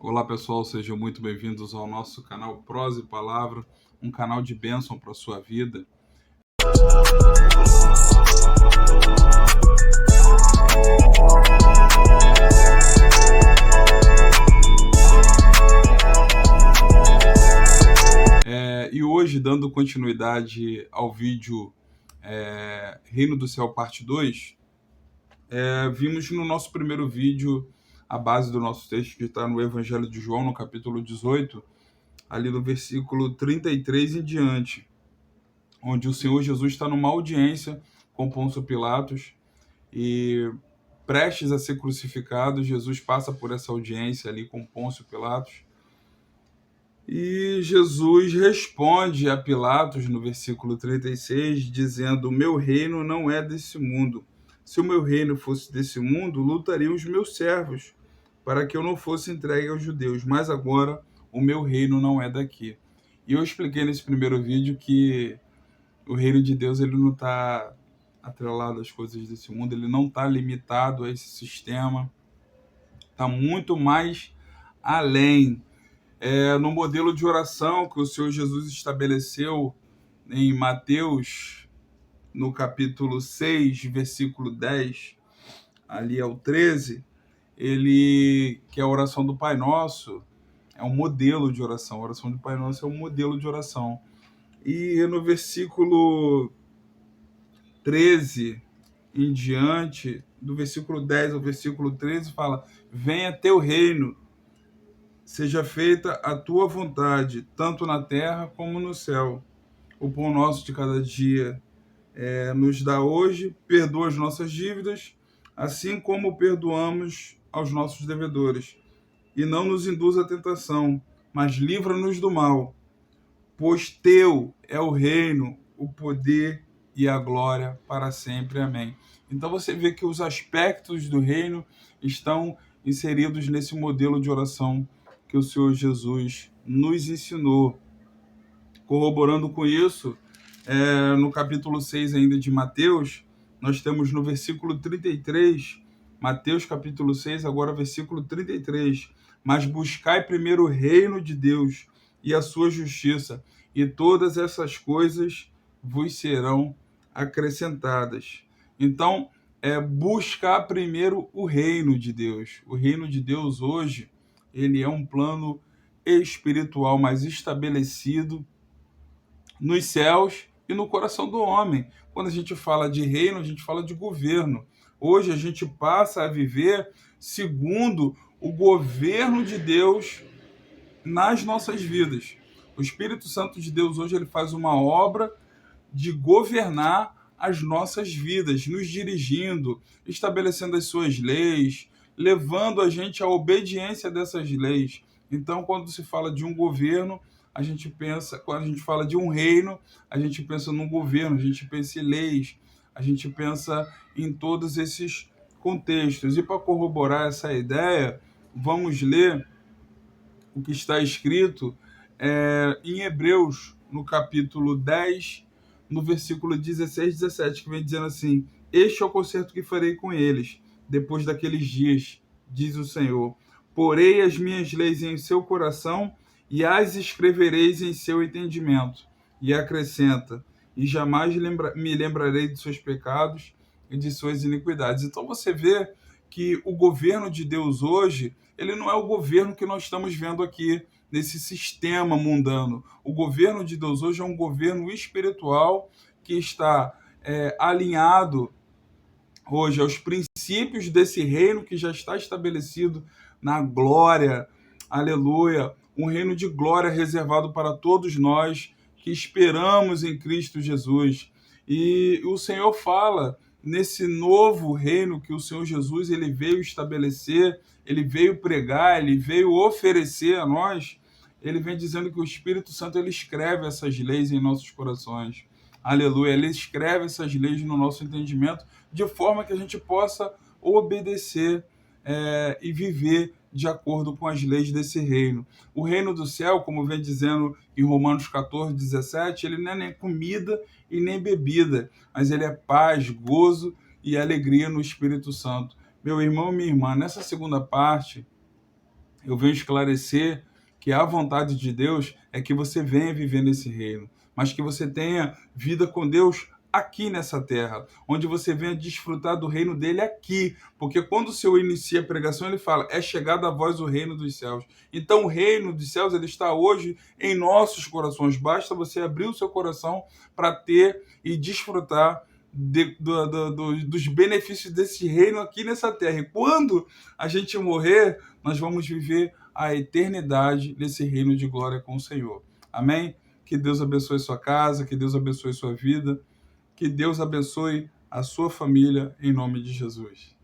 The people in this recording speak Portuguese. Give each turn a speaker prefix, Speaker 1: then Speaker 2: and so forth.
Speaker 1: Olá pessoal, sejam muito bem-vindos ao nosso canal Prosa e Palavra, um canal de bênção para a sua vida. E hoje, dando continuidade ao vídeo Reino do Céu Parte 2, vimos no nosso primeiro vídeo a base do nosso texto, que está no Evangelho de João, no capítulo 18, ali no versículo 33 em diante, onde o Senhor Jesus está numa audiência com Pôncio Pilatos e, prestes a ser crucificado, Jesus passa por essa audiência ali com Pôncio Pilatos e Jesus responde a Pilatos no versículo 36, dizendo: o meu reino não é desse mundo. Se o meu reino fosse desse mundo, lutariam os meus servos para que eu não fosse entregue aos judeus, mas agora o meu reino não é daqui. E eu expliquei nesse primeiro vídeo que o reino de Deus ele não está atrelado às coisas desse mundo, ele não está limitado a esse sistema, está muito mais além. No modelo de oração que o Senhor Jesus estabeleceu em Mateus, no capítulo 6, versículo 10, ali ao 13, que é a oração do Pai Nosso, é um modelo de oração. A oração do Pai Nosso é um modelo de oração. E no versículo 13 em diante, do versículo 10 ao versículo 13, fala: venha teu reino, seja feita a tua vontade, tanto na terra como no céu. O pão nosso de cada dia nos dá hoje, perdoa as nossas dívidas, assim como perdoamos aos nossos devedores. E não nos induz à tentação, mas livra-nos do mal. Pois teu é o reino, o poder e a glória para sempre. Amém. Então você vê que os aspectos do reino estão inseridos nesse modelo de oração que o Senhor Jesus nos ensinou. Corroborando com isso, no capítulo 6 ainda de Mateus, nós temos no versículo 33, Mateus capítulo 6, agora versículo 33, mas buscai primeiro o reino de Deus e a sua justiça, e todas essas coisas vos serão acrescentadas. Então, buscar primeiro o reino de Deus. O reino de Deus hoje, ele é um plano espiritual mais estabelecido nos céus e no coração do homem. Quando a gente fala de reino, a gente fala de governo. Hoje a gente passa a viver segundo o governo de Deus nas nossas vidas. O Espírito Santo de Deus hoje ele faz uma obra de governar as nossas vidas, nos dirigindo, estabelecendo as suas leis, levando a gente à obediência dessas leis. Então, quando se fala de um governo, a gente pensa, quando a gente fala de um reino, a gente pensa num governo, a gente pensa em leis, a gente pensa em todos esses contextos. E para corroborar essa ideia, vamos ler o que está escrito em Hebreus, no capítulo 10, no versículo 16 e 17, que vem dizendo assim: este é o concerto que farei com eles, depois daqueles dias, diz o Senhor. Porei as minhas leis em seu coração e as escrevereis em seu entendimento. E acrescenta: e jamais me lembrarei de seus pecados e de suas iniquidades. Então você vê que o governo de Deus hoje, ele não é o governo que nós estamos vendo aqui nesse sistema mundano. O governo de Deus hoje é um governo espiritual que está alinhado hoje aos princípios desse reino que já está estabelecido na glória, aleluia, um reino de glória reservado para todos nós que esperamos em Cristo Jesus. E o Senhor fala nesse novo reino que o Senhor Jesus ele veio estabelecer, ele veio pregar, ele veio oferecer a nós. Ele vem dizendo que o Espírito Santo ele escreve essas leis em nossos corações. Aleluia, ele escreve essas leis no nosso entendimento de forma que a gente possa obedecer e viver de acordo com as leis desse reino. O reino do céu, como vem dizendo em Romanos 14, 17, ele não é nem comida e nem bebida, mas ele é paz, gozo e alegria no Espírito Santo. Meu irmão e minha irmã, nessa segunda parte, eu venho esclarecer que a vontade de Deus é que você venha viver nesse reino, mas que você tenha vida com Deus aqui nessa terra, onde você venha desfrutar do reino dele aqui, porque quando o Senhor inicia a pregação, ele fala, é chegado a vós o reino dos céus. Então o reino dos céus, ele está hoje em nossos corações, basta você abrir o seu coração para ter e desfrutar dos benefícios desse reino aqui nessa terra. E quando a gente morrer, nós vamos viver a eternidade nesse reino de glória com o Senhor. Amém? Que Deus abençoe sua casa, que Deus abençoe sua vida, que Deus abençoe a sua família, em nome de Jesus.